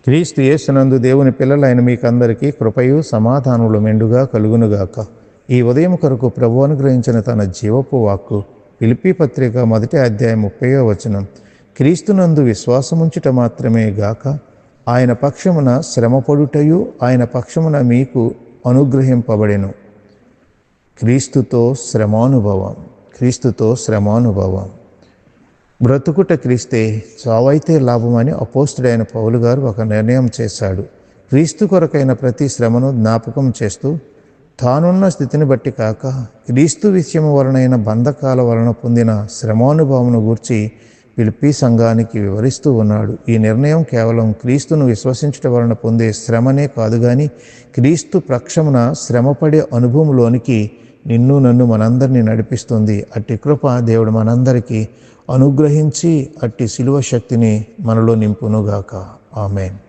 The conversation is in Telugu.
క్రీస్తు యేసునందు దేవుని పిల్లలైన మీకందరికీ కృపయు సమాధానములు మెండుగా కలుగునుగాక. ఈ ఉదయం కొరకు ప్రభువు అనుగ్రహించిన తన జీవపు వాక్కు ఫిలిప్పీ పత్రిక 1వ అధ్యాయం 30వ వచనం. క్రీస్తునందు విశ్వాసముంచుట మాత్రమే గాక ఆయన పక్షమున శ్రమపడుటయు ఆయన పక్షమున మీకు అనుగ్రహింపబడెను. క్రీస్తుతో శ్రమానుభవం. బ్రతుకుట క్రీస్తే, చావైతే లాభమని అపోస్తుడైన పౌలు గారు ఒక నిర్ణయం చేశాడు. క్రీస్తు కొరకైన ప్రతి శ్రమను జ్ఞాపకం చేస్తూ తానున్న స్థితిని బట్టి కాక క్రీస్తు విషయము వలనైన బంధకాల వలన పొందిన శ్రమానుభవమును గూర్చి ఫిలిప్పీ సంఘానికి వివరిస్తూ ఉన్నాడు. ఈ నిర్ణయం కేవలం క్రీస్తును విశ్వసించడం వలన పొందే శ్రమనే కాదు కానీ క్రీస్తు పక్షమున శ్రమపడే అనుభవంలోనికి నిన్ను నన్ను మనందరినీ నడిపిస్తుంది. అట్టి కృప దేవుడు మనందరికీ అనుగ్రహించి అట్టి శిలువ శక్తిని మనలో నింపునుగాక. ఆమేన్.